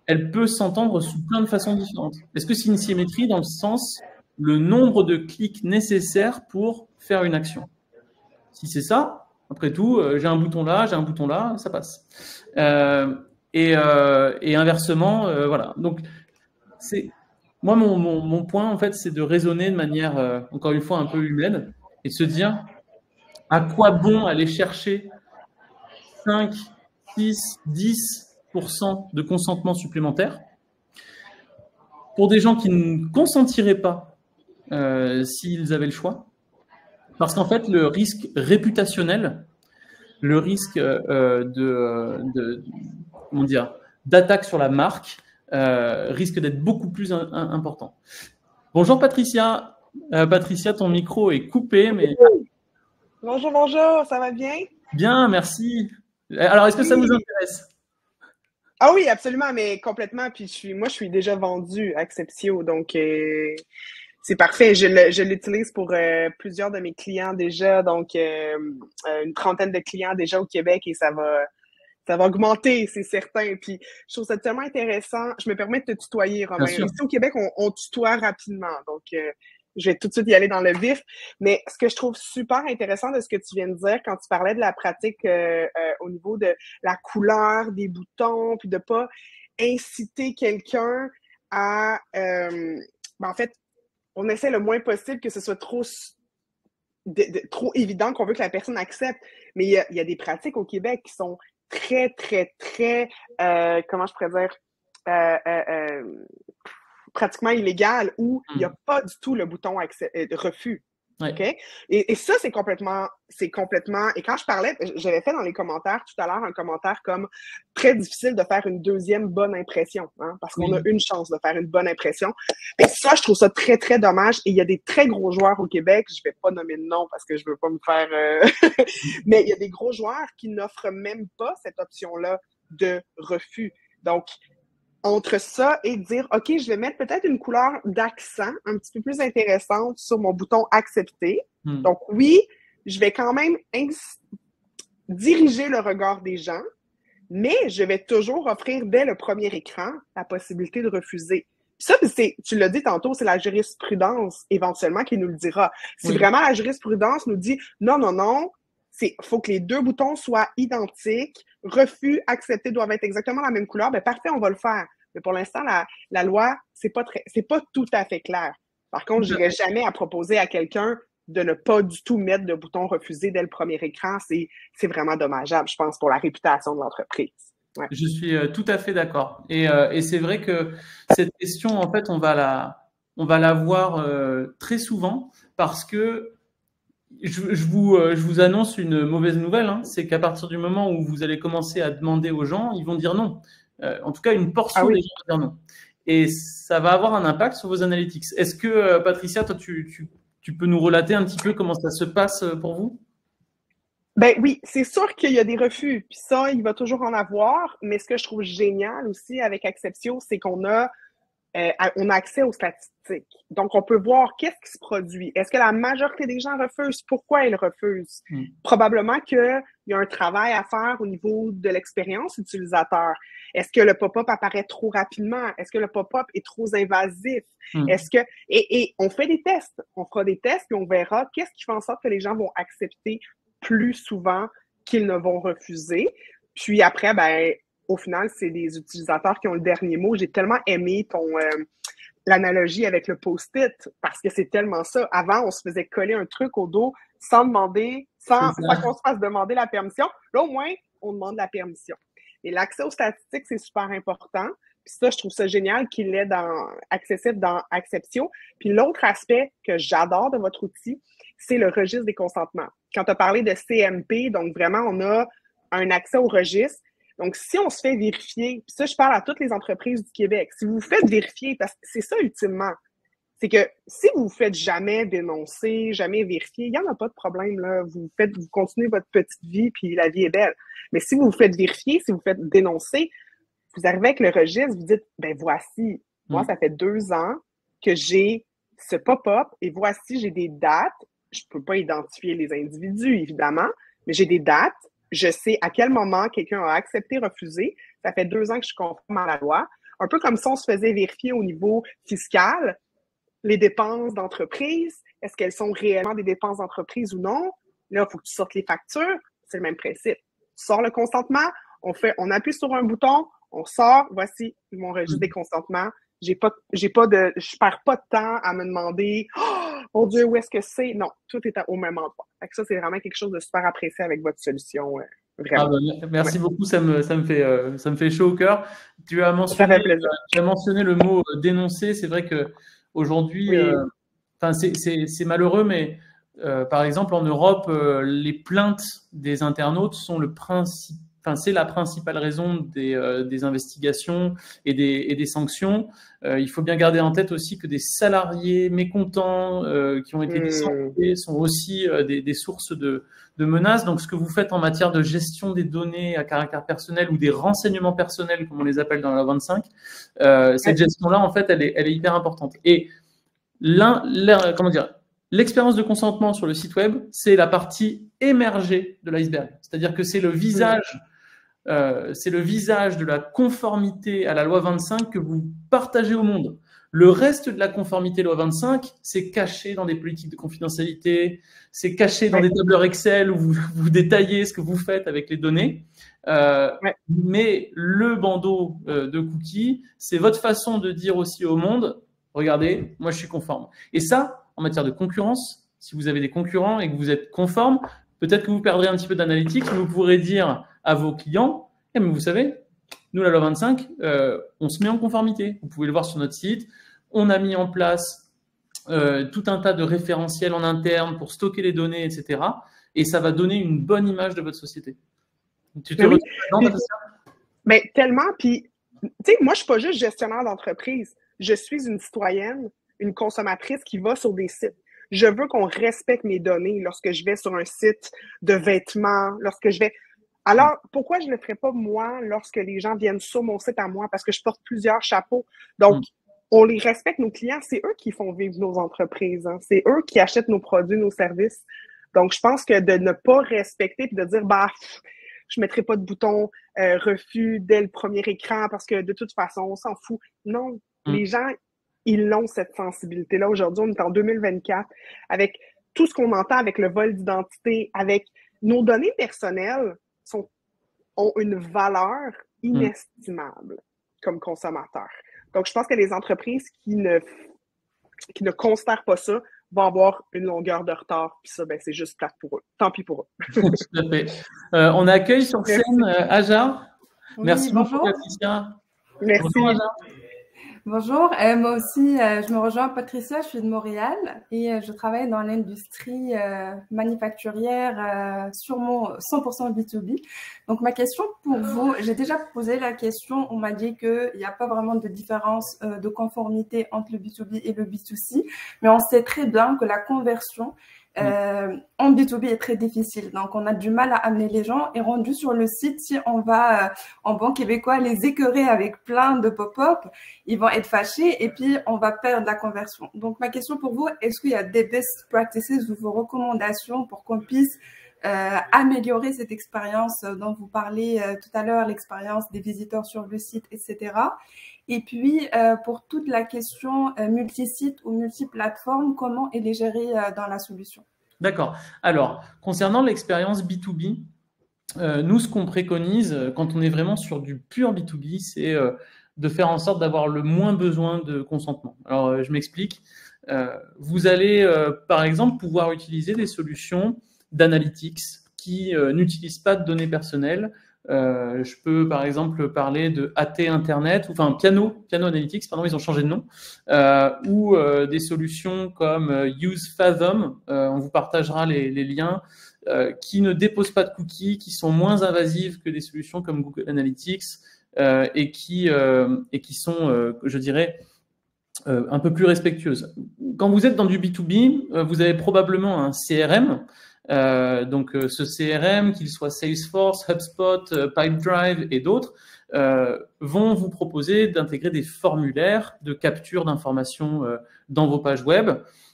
elle peut s'entendre sous plein de façons différentes. Est-ce que c'est une symétrie dans le sens le nombre de clics nécessaires pour faire une action? Si c'est ça, après tout, j'ai un bouton là, ça passe. Et inversement, voilà. Donc, moi, mon point, en fait, c'est de raisonner de manière, encore une fois, un peu humaine et de se dire à quoi bon aller chercher 5, 6, 10% de consentement supplémentaire pour des gens qui ne consentiraient pas s'ils avaient le choix. Parce qu'en fait, le risque réputationnel, le risque comment dire, d'attaque sur la marque risque d'être beaucoup plus important. Bonjour Patricia. Patricia, ton micro est coupé, mais... Bonjour, bonjour, ça va bien? Bien, merci. Alors, est-ce que ça vous intéresse? Ah oui, absolument, mais complètement. Puis moi, je suis déjà vendue à Acceptio, donc c'est parfait. Je l'utilise pour plusieurs de mes clients déjà, donc une trentaine de clients déjà au Québec et ça va augmenter, c'est certain. Puis je trouve ça tellement intéressant. Je me permets de te tutoyer, Romain. Ici au Québec, on tutoie rapidement, donc je vais tout de suite y aller dans le vif. Mais ce que je trouve super intéressant de ce que tu viens de dire quand tu parlais de la pratique au niveau de la couleur des boutons, puis de pas inciter quelqu'un à... en fait, on essaie le moins possible que ce soit trop évident qu'on veut que la personne accepte. Mais il y a des pratiques au Québec qui sont très, très, très... comment je pourrais dire? Pratiquement illégal où il n'y a pas du tout le bouton refus. Ouais. Okay? Et ça, c'est complètement... Et quand je parlais, j'avais fait dans les commentaires tout à l'heure un commentaire comme très difficile de faire une deuxième bonne impression, hein, parce qu'on a une chance de faire une bonne impression. Et ça, je trouve ça très, très dommage. Et il y a des très gros joueurs au Québec, je vais pas nommer de nom parce que je veux pas me faire... mais il y a des gros joueurs qui n'offrent même pas cette option-là de refus. Donc, entre ça et dire, OK, je vais mettre peut-être une couleur d'accent un petit peu plus intéressante sur mon bouton accepter. Donc, oui, je vais quand même diriger le regard des gens, mais je vais toujours offrir dès le premier écran la possibilité de refuser. Ça, tu l'as dit tantôt, c'est la jurisprudence éventuellement qui nous le dira. Si vraiment la jurisprudence nous dit non, non, non, faut que les deux boutons soient identiques, refus, accepter doivent être exactement la même couleur, ben parfait, on va le faire. Mais pour l'instant, la loi, c'est pas tout à fait clair. Par contre, je n'irais jamais à proposer à quelqu'un de ne pas du tout mettre de bouton refusé dès le premier écran. C'est vraiment dommageable, je pense, pour la réputation de l'entreprise. Ouais. Je suis tout à fait d'accord. Et c'est vrai que cette question, en fait, on va la voir très souvent parce que je vous annonce une mauvaise nouvelle, hein, c'est qu'à partir du moment où vous allez commencer à demander aux gens, ils vont dire non. En tout cas, une portion des gens vont dire non. Et ça va avoir un impact sur vos analytics. Est-ce que, Patricia, toi, tu peux nous relater un petit peu comment ça se passe pour vous? Ben oui, c'est sûr qu'il y a des refus, puis ça, il va toujours en avoir, mais ce que je trouve génial aussi avec Acceptio, c'est qu'on a accès aux statistiques. Donc, on peut voir qu'est-ce qui se produit. Est-ce que la majorité des gens refusent? Pourquoi ils refusent? Probablement qu'il y a un travail à faire au niveau de l'expérience utilisateur. Est-ce que le pop-up apparaît trop rapidement? Est-ce que le pop-up est trop invasif? Est-ce que... Et on fait des tests. On fera des tests et on verra qu'est-ce qui fait en sorte que les gens vont accepter plus souvent qu'ils ne vont refuser. Puis après, ben, au final, c'est les utilisateurs qui ont le dernier mot. J'ai tellement aimé l'analogie avec le post-it parce que c'est tellement ça. Avant, on se faisait coller un truc au dos sans qu'on se fasse demander la permission. Là, au moins, on demande la permission. Et l'accès aux statistiques, c'est super important. Puis ça, je trouve ça génial qu'il est accessible dans Acceptio. Puis l'autre aspect que j'adore de votre outil, c'est le registre des consentements. Quand tu as parlé de CMP, donc vraiment, on a un accès au registre. Donc, si on se fait vérifier, puis ça, je parle à toutes les entreprises du Québec, si vous vous faites vérifier, parce que c'est ça ultimement, c'est que si vous vous faites jamais dénoncer, jamais vérifier, il n'y en a pas de problème, là. Vous continuez votre petite vie, puis la vie est belle. Mais si vous vous faites vérifier, si vous faites dénoncer, vous arrivez avec le registre, vous dites, ben voici, moi, ça fait 2 ans que j'ai ce pop-up et voici, j'ai des dates. Je ne peux pas identifier les individus, évidemment, mais j'ai des dates. Je sais à quel moment quelqu'un a accepté, refusé. Ça fait 2 ans que je suis conforme à la loi. Un peu comme si on se faisait vérifier au niveau fiscal les dépenses d'entreprise. Est-ce qu'elles sont réellement des dépenses d'entreprise ou non? Là, il faut que tu sortes les factures. C'est le même principe. Tu sors le consentement, on appuie sur un bouton, on sort, voici mon registre des consentements. Je perds pas de temps à me demander « Oh mon Dieu, où est-ce que c'est? » Non, tout est au même endroit. Fait que ça, c'est vraiment quelque chose de super apprécié avec votre solution. Vraiment. Merci beaucoup, ça me fait chaud au cœur. Tu as mentionné le mot dénoncer. C'est vrai qu'aujourd'hui, c'est malheureux, mais par exemple en Europe, les plaintes des internautes sont c'est la principale raison des investigations et des sanctions. Il faut bien garder en tête aussi que des salariés mécontents qui ont été licenciés sont aussi des sources de menaces. Donc, ce que vous faites en matière de gestion des données à caractère personnel ou des renseignements personnels, comme on les appelle dans la loi 25, cette gestion-là, en fait, elle est hyper importante. Et l'expérience de consentement sur le site web, c'est la partie émergée de l'iceberg. C'est-à-dire que c'est le visage de la conformité à la loi 25 que vous partagez au monde. Le reste de la conformité loi 25, c'est caché dans des politiques de confidentialité, c'est caché dans des tableurs Excel où vous détaillez ce que vous faites avec les données. Mais le bandeau de cookies, c'est votre façon de dire aussi au monde, regardez, moi je suis conforme. Et ça, en matière de concurrence, si vous avez des concurrents et que vous êtes conforme, peut-être que vous perdrez un petit peu d'analytique, mais vous pourrez dire à vos clients, mais vous savez, nous, la loi 25, on se met en conformité. Vous pouvez le voir sur notre site. On a mis en place tout un tas de référentiels en interne pour stocker les données, etc. Et ça va donner une bonne image de votre société. Tu te retrouves là-dedans, mais tellement, puis, tu sais, moi, je ne suis pas juste gestionnaire d'entreprise. Je suis une citoyenne, une consommatrice qui va sur des sites. Je veux qu'on respecte mes données lorsque je vais sur un site de vêtements, lorsque je vais... Alors, pourquoi je ne le ferais pas moi lorsque les gens viennent sur mon site à moi? Parce que je porte plusieurs chapeaux. Donc, on les respecte, nos clients. C'est eux qui font vivre nos entreprises. Hein. C'est eux qui achètent nos produits, nos services. Donc, je pense que de ne pas respecter et de dire, je ne mettrai pas de bouton refus dès le premier écran parce que de toute façon, on s'en fout. Non, les gens, ils ont cette sensibilité-là. Aujourd'hui, on est en 2024 avec tout ce qu'on entend avec le vol d'identité, avec nos données personnelles ont une valeur inestimable comme consommateurs. Donc, je pense que les entreprises qui ne considèrent pas ça vont avoir une longueur de retard. Puis ça, c'est juste plate pour eux. Tant pis pour eux. Tout à fait. On accueille sur scène Ajar. Oui, merci bonjour. beaucoup, Patricia. Merci. Bonjour, Ajar. Bonjour, moi aussi, je me rejoins à Patricia, je suis de Montréal et je travaille dans l'industrie manufacturière sur mon 100% B2B. Donc, ma question pour vous, j'ai déjà posé la question, on m'a dit qu'il n'y a pas vraiment de différence de conformité entre le B2B et le B2C, mais on sait très bien que la conversion en B2B est très difficile. Donc, on a du mal à amener les gens et rendu sur le site, si on va en bon québécois les écœurer avec plein de pop-up, ils vont être fâchés et puis on va perdre la conversion. Donc, ma question pour vous, est-ce qu'il y a des best practices ou vos recommandations pour qu'on puisse améliorer cette expérience dont vous parlez tout à l'heure, l'expérience des visiteurs sur le site, etc. Et puis, pour toute la question multisite ou multiplateforme, comment elle est gérée dans la solution? D'accord. Alors, concernant l'expérience B2B, nous, ce qu'on préconise quand on est vraiment sur du pur B2B, c'est de faire en sorte d'avoir le moins besoin de consentement. Alors, je m'explique. Vous allez, par exemple, pouvoir utiliser des solutions d'analytics qui n'utilisent pas de données personnelles. Je peux par exemple parler de AT Internet, enfin Piano Analytics, pardon, ils ont changé de nom, ou des solutions comme UseFathom, on vous partagera les liens, qui ne déposent pas de cookies, qui sont moins invasives que des solutions comme Google Analytics et qui sont, je dirais, un peu plus respectueuses. Quand vous êtes dans du B2B, vous avez probablement un CRM Donc, ce CRM, qu'il soit Salesforce, HubSpot, Pipedrive et d'autres, vont vous proposer d'intégrer des formulaires de capture d'informations dans vos pages web.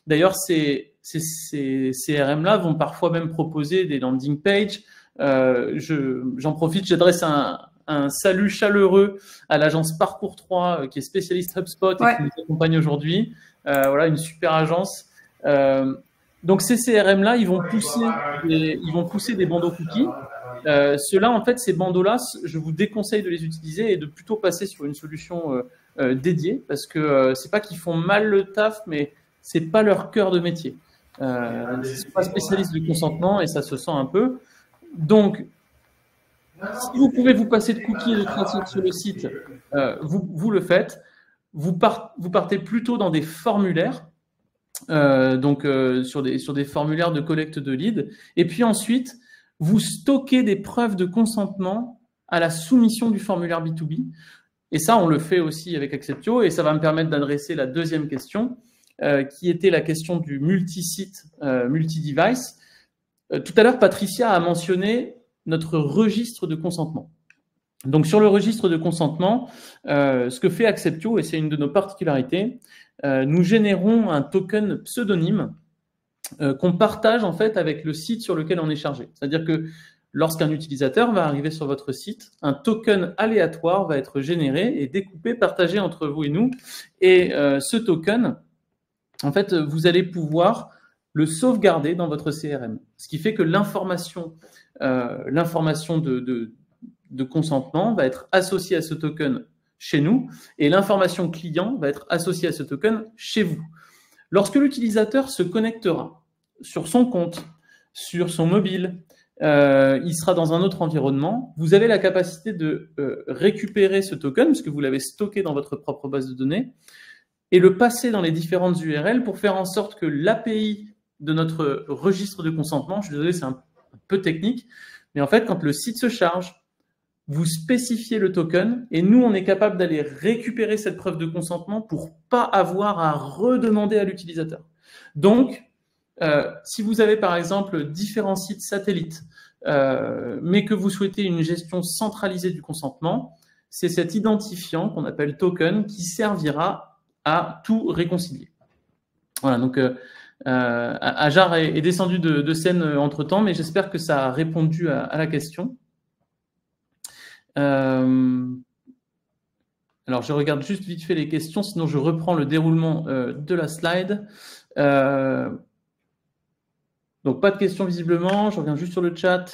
D'ailleurs, ces CRM-là vont parfois même proposer des landing pages. J'en profite, j'adresse un salut chaleureux à l'agence Parcours 3 qui est spécialiste HubSpot et qui nous accompagne aujourd'hui. Voilà, une super agence. Donc ces CRM-là, ils vont pousser des bandeaux cookies. Ceux-là, en fait, ces bandeaux-là, je vous déconseille de les utiliser et de plutôt passer sur une solution dédiée parce que c'est pas qu'ils font mal le taf, mais c'est pas leur cœur de métier. Ils ne sont pas spécialistes du consentement et ça se sent un peu. Donc, si vous pouvez vous passer de cookies et de tracing sur le site, vous le faites. Vous partez plutôt dans des formulaires, sur des formulaires de collecte de leads. Et puis ensuite, vous stockez des preuves de consentement à la soumission du formulaire B2B. Et ça, on le fait aussi avec Acceptio. Et ça va me permettre d'adresser la deuxième question, qui était la question du multi-site, multi-device. Tout à l'heure, Patricia a mentionné notre registre de consentement. Donc, sur le registre de consentement, ce que fait Acceptio, et c'est une de nos particularités, nous générons un token pseudonyme qu'on partage en fait avec le site sur lequel on est chargé. C'est-à-dire que lorsqu'un utilisateur va arriver sur votre site, un token aléatoire va être généré et découpé, partagé entre vous et nous. Et ce token, en fait, vous allez pouvoir le sauvegarder dans votre CRM. Ce qui fait que l'information de consentement va être associée à ce token chez nous et l'information client va être associée à ce token chez vous. Lorsque l'utilisateur se connectera sur son compte, sur son mobile, il sera dans un autre environnement, vous avez la capacité de récupérer ce token, puisque vous l'avez stocké dans votre propre base de données, et le passer dans les différentes URL pour faire en sorte que l'API de notre registre de consentement, je suis désolé, c'est un peu technique, mais en fait, quand le site se charge, vous spécifiez le token et nous, on est capable d'aller récupérer cette preuve de consentement pour pas avoir à redemander à l'utilisateur. Donc, si vous avez par exemple différents sites satellites, mais que vous souhaitez une gestion centralisée du consentement, c'est cet identifiant qu'on appelle token qui servira à tout réconcilier. Voilà, donc Ajar est descendu de scène entre-temps, mais j'espère que ça a répondu à la question. Alors, je regarde juste vite fait les questions, sinon je reprends le déroulement de la slide. Donc, pas de questions visiblement, je reviens juste sur le chat.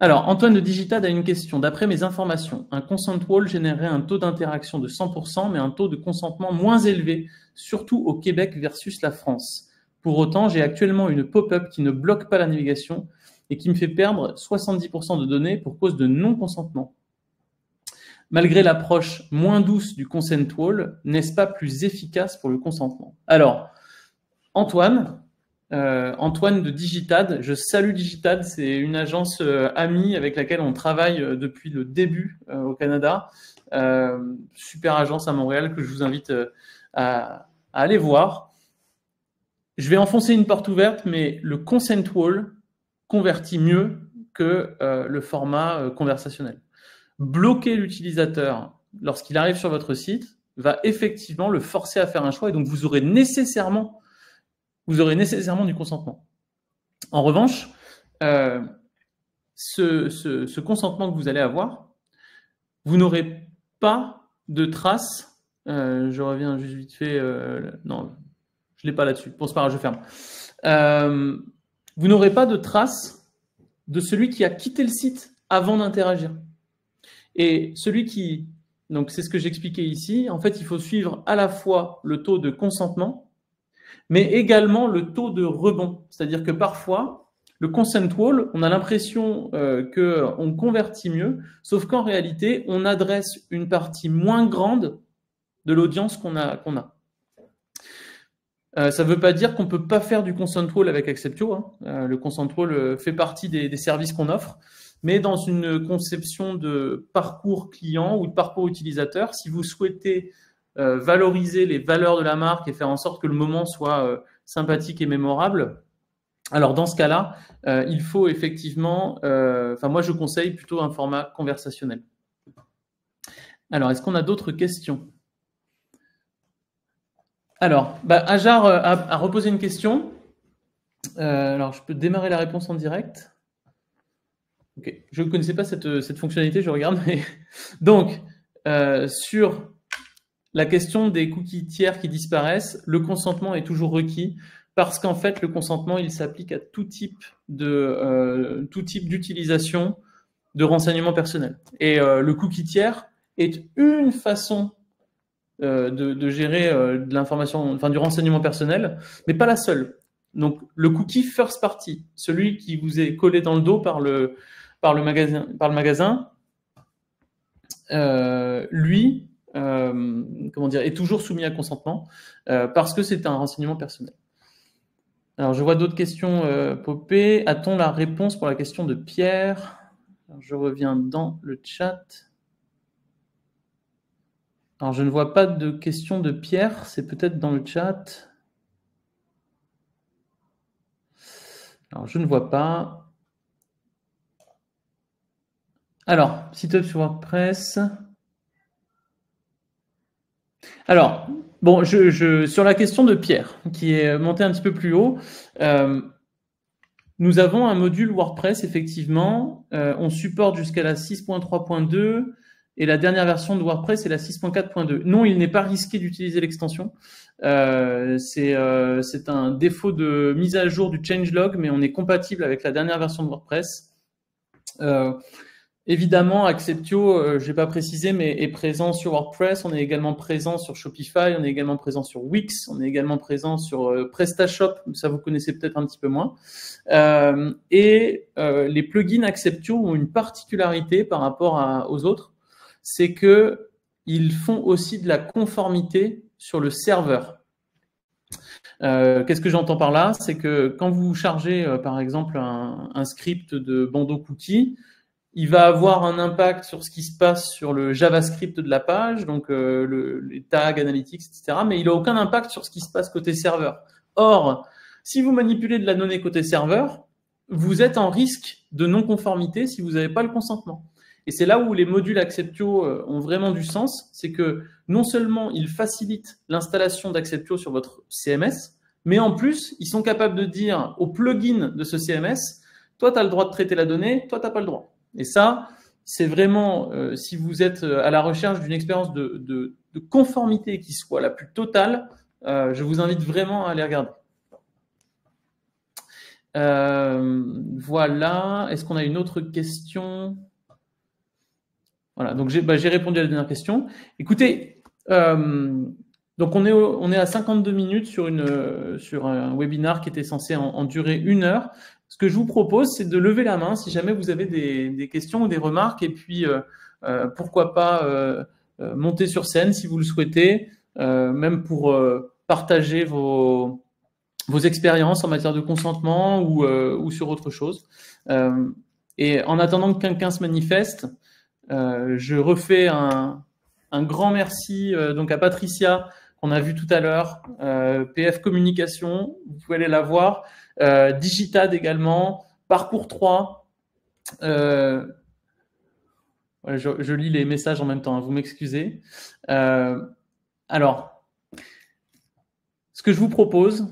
Alors, Antoine de Digitad a une question. D'après mes informations, un consent wall générerait un taux d'interaction de 100%, mais un taux de consentement moins élevé, surtout au Québec versus la France. Pour autant, j'ai actuellement une pop-up qui ne bloque pas la navigation et qui me fait perdre 70% de données pour cause de non-consentement. Malgré l'approche moins douce du consent wall, n'est-ce pas plus efficace pour le consentement? Alors, Antoine de Digitad, je salue Digitad, c'est une agence amie avec laquelle on travaille depuis le début au Canada. Super agence à Montréal que je vous invite à aller voir. Je vais enfoncer une porte ouverte, mais le consent wall convertit mieux que le format conversationnel. Bloquer l'utilisateur lorsqu'il arrive sur votre site va effectivement le forcer à faire un choix et donc vous aurez nécessairement du consentement. En revanche, ce consentement que vous allez avoir, vous n'aurez pas de traces. Je reviens juste vite fait. Non, je ne l'ai pas là-dessus. Bon, c'est pas grave, je ferme. Vous n'aurez pas de traces de celui qui a quitté le site avant d'interagir. Et celui qui... Donc, c'est ce que j'expliquais ici. En fait, il faut suivre à la fois le taux de consentement, mais également le taux de rebond. C'est-à-dire que parfois, le consent wall, on a l'impression qu'on convertit mieux, sauf qu'en réalité, on adresse une partie moins grande de l'audience qu'on a. Ça ne veut pas dire qu'on ne peut pas faire du consent wall avec Acceptio. Hein. Le consent wall fait partie des services qu'on offre, mais dans une conception de parcours client ou de parcours utilisateur, si vous souhaitez valoriser les valeurs de la marque et faire en sorte que le moment soit sympathique et mémorable, Alors, dans ce cas-là, il faut effectivement, moi, je conseille plutôt un format conversationnel. Alors, est-ce qu'on a d'autres questions? Alors, Hajar a reposé une question. Alors, je peux démarrer la réponse en direct. Ok, je ne connaissais pas cette fonctionnalité, je regarde. Mais... Donc, sur la question des cookies tiers qui disparaissent, le consentement est toujours requis parce qu'en fait, le consentement, il s'applique à tout type d'utilisation de renseignements personnels. Et le cookie tiers est une façon de gérer de l'information, enfin du renseignement personnel, mais pas la seule. Donc, le cookie first party, celui qui vous est collé dans le dos par le magasin, lui, est toujours soumis à consentement parce que c'est un renseignement personnel. Alors, je vois d'autres questions popper. A-t-on la réponse pour la question de Pierre? Alors, je reviens dans le chat. Alors, je ne vois pas de question de Pierre. C'est peut-être dans le chat. Alors, je ne vois pas. Alors, site-up sur WordPress. Alors, bon, sur la question de Pierre, qui est monté un petit peu plus haut, nous avons un module WordPress, effectivement. On supporte jusqu'à la 6.3.2 et la dernière version de WordPress est la 6.4.2. Non, il n'est pas risqué d'utiliser l'extension. C'est un défaut de mise à jour du changelog, mais on est compatible avec la dernière version de WordPress. Évidemment, Acceptio, je n'ai pas précisé, mais est présent sur WordPress. On est également présent sur Shopify. On est également présent sur Wix. On est également présent sur PrestaShop. Ça, vous connaissez peut-être un petit peu moins. Les plugins Acceptio ont une particularité par rapport aux autres. C'est qu'ils font aussi de la conformité sur le serveur. Qu'est-ce que j'entends par là? C'est que quand vous chargez, par exemple, un script de bandeau cookie, il va avoir un impact sur ce qui se passe sur le JavaScript de la page, donc les tags, analytics, etc. Mais il n'a aucun impact sur ce qui se passe côté serveur. Or, si vous manipulez de la donnée côté serveur, vous êtes en risque de non-conformité si vous n'avez pas le consentement. Et c'est là où les modules Acceptio ont vraiment du sens, c'est que non seulement ils facilitent l'installation d'Acceptio sur votre CMS, mais en plus, ils sont capables de dire au plugin de ce CMS, toi, tu as le droit de traiter la donnée, toi, tu n'as pas le droit. Et ça, c'est vraiment, si vous êtes à la recherche d'une expérience de conformité qui soit la plus totale, je vous invite vraiment à aller regarder. Voilà. Est-ce qu'on a une autre question? Voilà, donc j'ai répondu à la dernière question. Écoutez, donc on est à 52 minutes sur un webinar qui était censé en durer 1 heure. Ce que je vous propose, c'est de lever la main si jamais vous avez des questions ou des remarques, et puis pourquoi pas monter sur scène si vous le souhaitez, même pour partager vos expériences en matière de consentement ou sur autre chose. Et en attendant que quelqu'un se manifeste, je refais un grand merci donc à Patricia, qu'on a vu tout à l'heure, PF Communication, vous pouvez aller la voir, Digitad également, Parcours 3. Je lis les messages en même temps, hein, vous m'excusez. Alors, ce que je vous propose,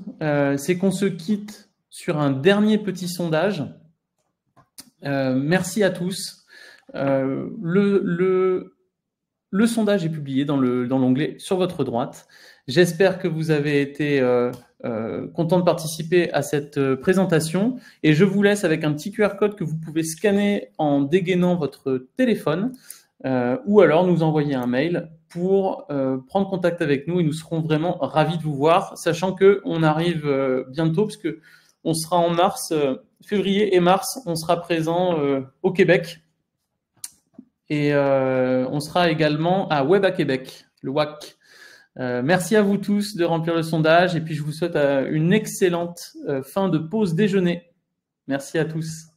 c'est qu'on se quitte sur un dernier petit sondage. Merci à tous. Le sondage est publié dans l'onglet sur votre droite. J'espère que vous avez été content de participer à cette présentation, et je vous laisse avec un petit QR code que vous pouvez scanner en dégainant votre téléphone ou alors nous envoyer un mail pour prendre contact avec nous, et nous serons vraiment ravis de vous voir, sachant qu'on arrive bientôt, parce que on sera en mars, février et mars, on sera présent au Québec. Et on sera également à Web à Québec, le WAC. Merci à vous tous de remplir le sondage, et puis je vous souhaite une excellente fin de pause déjeuner. Merci à tous.